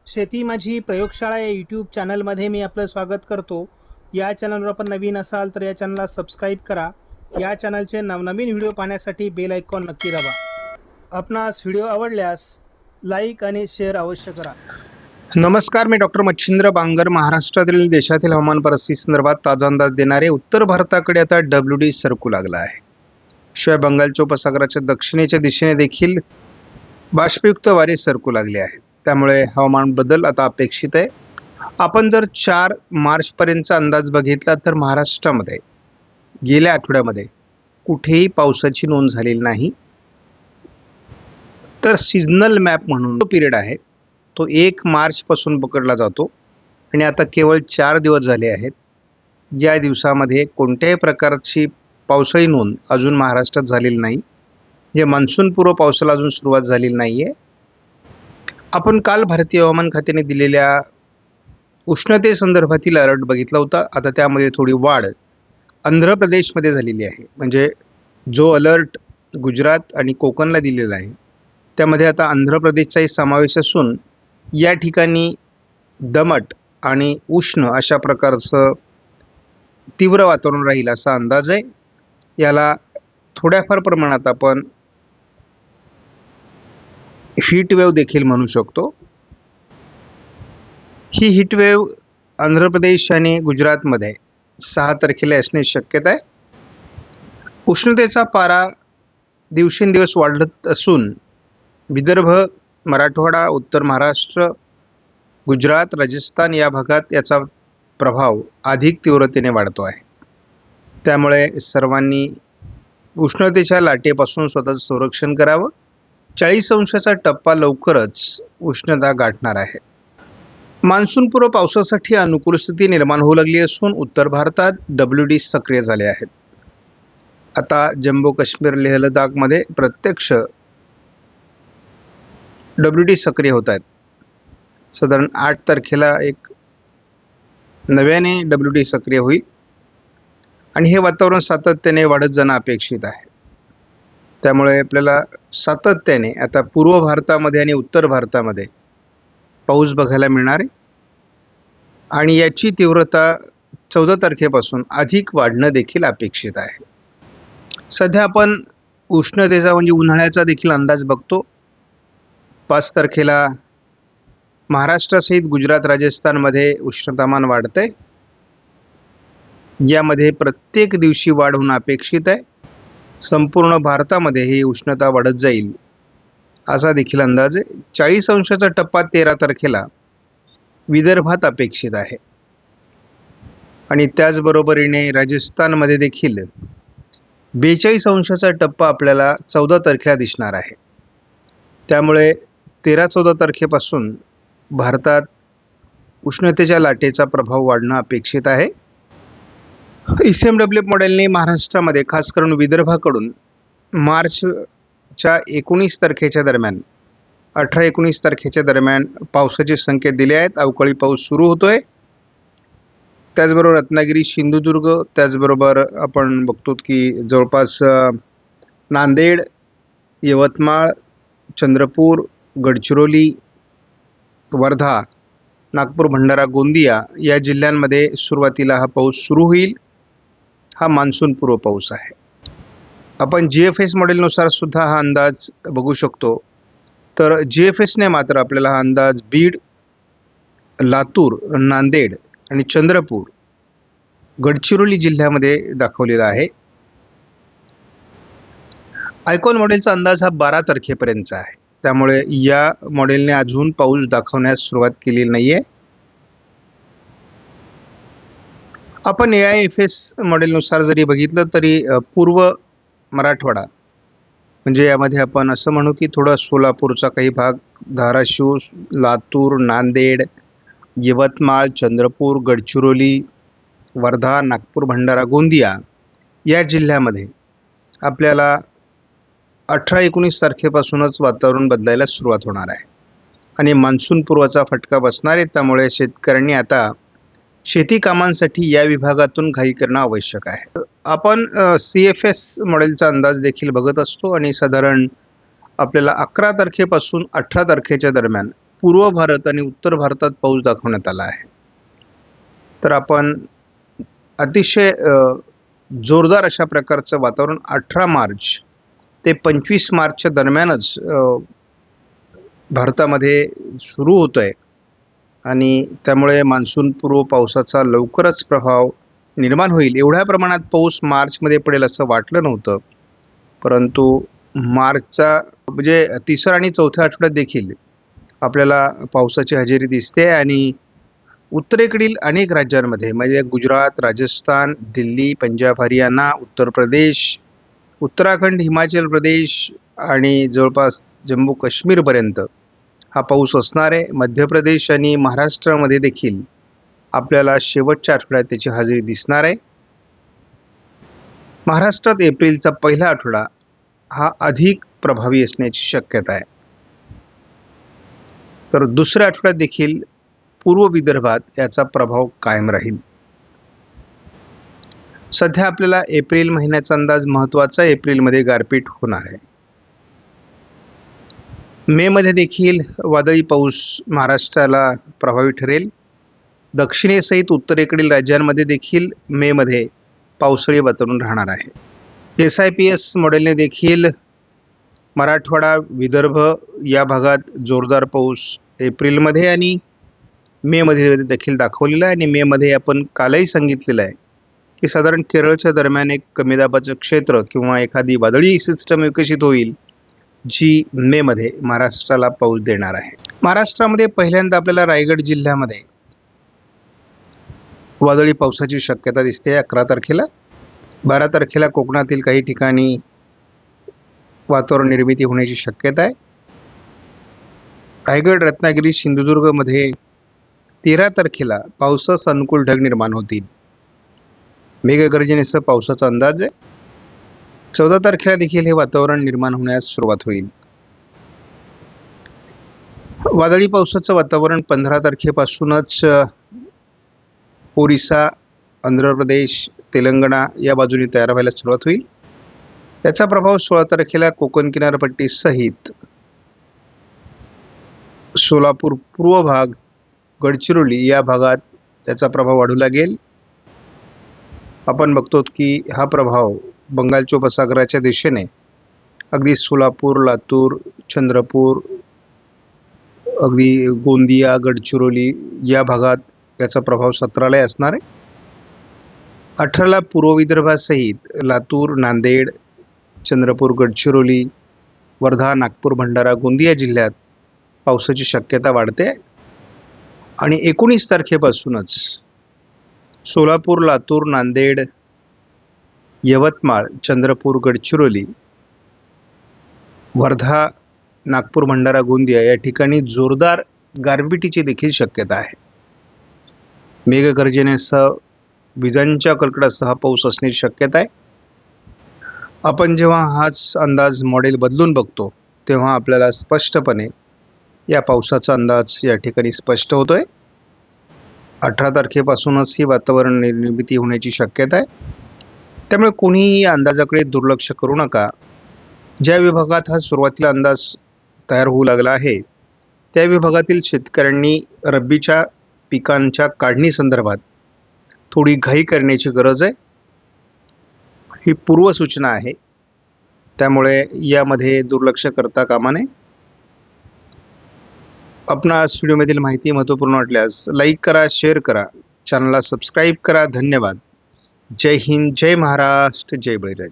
शेती माझी प्रयोगशाळा या यूट्यूब चॅनलमध्ये मी आपलं स्वागत करतो. या चॅनलवर आपण नवीन असाल तर या चॅनलला सबस्क्राईब करा. या चॅनलचे नवनवीन व्हिडिओ पाहण्यासाठी बेल आयकॉन नक्की दाबा. आपणास व्हिडिओ आवडल्यास लाईक आणि शेअर अवश्य करा. नमस्कार, मी डॉक्टर मच्छिंद्र बांगर. महाराष्ट्रातील देशातील हवामान परिस्थिती संदर्भात ताजा अंदाज देणारे. उत्तर भारताकडे आता WD सरकू लागला आहे. शिवाय बंगालच्या उपसागराच्या दक्षिणेच्या दिशेने देखील बाष्पयुक्त वारे सरकू लागले आहेत. त्यामुळे हवामान बदल आता अपेक्षित आहे. आपण जर 4 मार्चपर्यंतचा अंदाज बघितला तर महाराष्ट्रामध्ये गेल्या आठवड्यामध्ये कुठेही पावसाची नोंद झालेली नाही. तर सीझनल मॅप म्हणून तो पिरियड आहे तो 1 मार्चपासून पकडला जातो आणि आता केवळ 4 दिवस झाले आहेत ज्या दिवसामध्ये कोणत्याही प्रकारची पावसाळी नोंद अजून महाराष्ट्रात झालेली नाही. जे मान्सूनपूर्व पावसाला अजून सुरुवात झालेली नाही आहे. आपण काल भारतीय हवामान खात्याने दिलेल्या उष्णतेसंदर्भातील अलर्ट बघितला होता. आता त्यामध्ये थोडी वाढ आंध्र प्रदेशमध्ये झालेली आहे. म्हणजे जो अलर्ट गुजरात आणि कोकणला दिलेला आहे त्यामध्ये आता आंध्र प्रदेशचाही समावेश असून या ठिकाणी दमट आणि उष्ण अशा प्रकारचं तीव्र वातावरण राहील असा अंदाज आहे. याला थोड्याफार प्रमाणात आपण हीट वेव्ह देखील म्हणू शकतो. ही हीट वेव्ह आंध्र प्रदेश आणि गुजरातमध्ये 6 तारखेला असण्याची शक्यता आहे. उष्णतेचा पारा दिवसेंदिवस वाढत असून विदर्भ, मराठवाडा, उत्तर महाराष्ट्र, गुजरात, राजस्थान या भागात याचा प्रभाव अधिक तीव्रतेने वाढतो आहे. त्यामुळे सर्वांनी उष्णतेच्या लाटेपासून स्वतःचं संरक्षण करावं. 40 अंशाचा टप्पा लवकरच उष्णता गाठणार आहे. मान्सूनपूर्व पावसासाठी अनुकूल स्थिती निर्माण होऊ लागली असून उत्तर भारतात WD सक्रिय झाले आहेत. आता जम्मू काश्मीर, लेह लडाखमध्ये प्रत्यक्ष WD सक्रिय होत आहेत. साधारण 8 तारखेला एक नव्याने WD सक्रिय होईल आणि हे वातावरण सातत्याने वाढत जाणं अपेक्षित आहे. त्यामुळे आपल्याला सातत्याने आता पूर्व भारतामध्ये आणि उत्तर भारतामध्ये पाऊस बघायला मिळणार आहे आणि याची तीव्रता 14 तारखेपासून अधिक वाढणं देखील अपेक्षित आहे. सध्या आपण उष्णतेचा म्हणजे उन्हाळ्याचा देखील अंदाज बघतो. 5 तारखेला महाराष्ट्रासहित गुजरात, राजस्थानमध्ये उष्णतामान वाढतंय. यामध्ये प्रत्येक दिवशी वाढ होणं अपेक्षित आहे. संपूर्ण भारतामध्ये ही उष्णता वाढत जाईल असा देखील अंदाज आहे. 40 अंशाचा टप्पा 13 तारखेला विदर्भात अपेक्षित आहे आणि त्याचबरोबरीने राजस्थानमध्ये देखील 42 अंशाचा टप्पा आपल्याला 14 तारखेला दिसणार आहे. त्यामुळे 13-14 तारखेपासून भारतात उष्णतेच्या लाटेचा प्रभाव वाढणं अपेक्षित आहे. ECMWF मॉडेलने महाराष्ट्रामध्ये खास करून विदर्भाकडून मार्चच्या 19 तारखेच्या दरम्यान 18-19 तारखेच्या दरम्यान पावसाचे संकेत दिले आहेत. अवकाळी पाऊस सुरू होतोय. त्याचबरोबर रत्नागिरी, सिंधुदुर्ग, त्याचबरोबर आपण बघतो की जवळपास नांदेड, यवतमाळ, चंद्रपूर, गडचिरोली, वर्धा, नागपूर, भंडारा, गोंदिया या जिल्ह्यांमध्ये सुरुवातीला हा पाऊस सुरू होईल. हा मान्सूनपूर्व पाऊस आहे. आपण GFS मॉडेलनुसार सुद्धा हा अंदाज बघू शकतो. तर GFSने मात्र आपल्याला हा अंदाज बीड, लातूर, नांदेड आणि चंद्रपूर, गडचिरोली जिल्ह्यामध्ये दाखवलेला आहे. आयकॉन मॉडेलचा अंदाज हा 12 तारखेपर्यंतचा आहे. त्यामुळे या मॉडेलने अजून पाऊस दाखवण्यास सुरुवात केलेली नाही आहे. आपण AIFS मॉडेलनुसार जरी बघितलं तरी पूर्व मराठवाडा म्हणजे यामध्ये आपण असं म्हणू की थोडा सोलापूरचा काही भाग, धाराशिव, लातूर, नांदेड, यवतमाळ, चंद्रपूर, गडचिरोली, वर्धा, नागपूर, भंडारा, गोंदिया या जिल्ह्यामध्ये आपल्याला 18-19 तारखेपासूनच वातावरण बदलायला सुरुवात होणार आहे आणि मान्सून पूर्वाचा फटका बसणार आहे. त्यामुळे शेतकऱ्यांनी आता शेती कामांसाठी या विभागातून घाई करणं आवश्यक आहे. आपण CFS मॉडेलचा अंदाज देखील बघत असतो आणि साधारण आपल्याला 11 तारखेपासून 18 तारखेच्या दरम्यान पूर्व भारत आणि उत्तर भारतात पाऊस दाखवण्यात आला आहे. तर आपण अतिशय जोरदार अशा प्रकारचं वातावरण 18 मार्च ते 25 मार्चच्या दरम्यानच भारतामध्ये सुरू होतं आहे आणि त्यामुळे मान्सूनपूर्व पावसाचा लवकरच प्रभाव निर्माण होईल. एवढ्या प्रमाणात पाऊस मार्चमध्ये पडेल असं वाटलं नव्हतं, परंतु मार्चचा म्हणजे तिसरा आणि चौथ्या आठवड्यात देखील आपल्याला पावसाची हजेरी दिसते आणि उत्तरेकडील अनेक राज्यांमध्ये म्हणजे गुजरात, राजस्थान, दिल्ली, पंजाब, हरियाणा, उत्तर प्रदेश, उत्तराखंड, हिमाचल प्रदेश आणि जवळपास जम्मू काश्मीरपर्यंत हा पाऊस असणार आहे. मध्य प्रदेश आणि महाराष्ट्रामध्ये देखील आपल्याला शेवटच्या आठवड्यात त्याची हजेरी दिसणार आहे. महाराष्ट्रात एप्रिलचा पहिला आठवडा हा अधिक प्रभावी असण्याची शक्यता आहे. तर दुसऱ्या आठवड्यात देखील पूर्व विदर्भात याचा प्रभाव कायम राहील. सध्या आपल्याला एप्रिल महिन्याचा अंदाज महत्त्वाचा एप्रिलमध्ये गारपीट होणार आहे. मे मध्ये देखील वादळी पाऊस महाराष्ट्राला प्रभावी ठरेल. दक्षिणेसहित उत्तरेकडील राज्यांमध्ये देखील मे मध्ये पावसाळी वातावरण राहणार आहे. SIPS मॉडेलने देखील मराठवाडा, विदर्भ या भागात जोरदार पाऊस एप्रिलमध्ये आणि मे मध्ये देखील दाखवलेला आहे. आणि मे मध्ये आपण कालही सांगितलेलं आहे की साधारण केरळच्या दरम्यान एक कमी दाबाचं क्षेत्र किंवा एखादी वादळी सिस्टम विकसित होईल जी मे मध्ये महाराष्ट्राला पाऊस देणार आहे. महाराष्ट्रामध्ये पहिल्यांदा आपल्याला रायगड जिल्ह्यामध्ये वादळी पावसाची शक्यता दिसते 11 तारखेला. 12 तारखेला कोकणातील काही ठिकाणी वातावरण निर्मिती होण्याची शक्यता आहे. रायगड, रत्नागिरी, सिंधुदुर्गमध्ये 13 तारखेला पावसास अनुकूल ढग निर्माण होतील. मेघगर्जनेसह पावसाचा अंदाज आहे. 14 तारखेला देखील हे वातावरण निर्माण होण्यास सुरुवात होईल. वादळी पावसाचं वातावरण 15 तारखेपासूनच ओरिसा, आंध्र प्रदेश, तेलंगणा या बाजूने तयार व्हायला सुरुवात होईल. याचा प्रभाव 16 तारखेला कोकण किनारपट्टीसहित सोलापूर पूर्व भाग, गडचिरोली या भागात याचा प्रभाव वाढू लागेल. आपण बघतो की हा प्रभाव बंगालच्या उपसागराच्या दिशेने अगदी सोलापूर, लातूर, चंद्रपूर, अगदी गोंदिया, गडचिरोली या भागात याचा प्रभाव 17ला असणार आहे. 18ला पूर्व विदर्भासहित लातूर, नांदेड, चंद्रपूर, गडचिरोली, वर्धा, नागपूर, भंडारा, गोंदिया जिल्ह्यात पावसाची शक्यता वाढते. आणि 19 तारखेपासूनच सोलापूर, लातूर, नांदेड, यवतमाळ, चंद्रपूर, गडचिरोली, वर्धा, नागपूर, भंडारा, गोंदिया या ठिकाणी जोरदार गारपिटीची देखील शक्यता आहे. मेघगर्जनेसह विजांच्या कडकडाटासह पाऊस असण्याची शक्यता आहे. आपण जेव्हा हाच अंदाज मॉडेल बदलून बघतो तेव्हा आपल्याला स्पष्टपणे या पावसाचा अंदाज या ठिकाणी स्पष्ट होतोय. 18 तारखेपासूनच ही वातावरण निर्मिती होण्याची शक्यता आहे. त्यामुळे कोणीही या अंदाजाकडे दुर्लक्ष करू नका. ज्या विभागात हा सुरुवातीला अंदाज तयार होऊ लागला आहे त्या विभागातील शेतकऱ्यांनी रब्बीच्या पिकांच्या काढणी संदर्भात थोडी घाई करण्याची गरज आहे. ही पूर्वसूचना आहे, त्यामुळे यामध्ये दुर्लक्ष करता कामा नये. आपणास व्हिडिओमधील माहिती महत्त्वपूर्ण वाटल्यास लाईक करा, शेअर करा, चॅनलला सबस्क्राईब करा. धन्यवाद. जय हिंद, जय महाराष्ट्र, जय बळीराजा.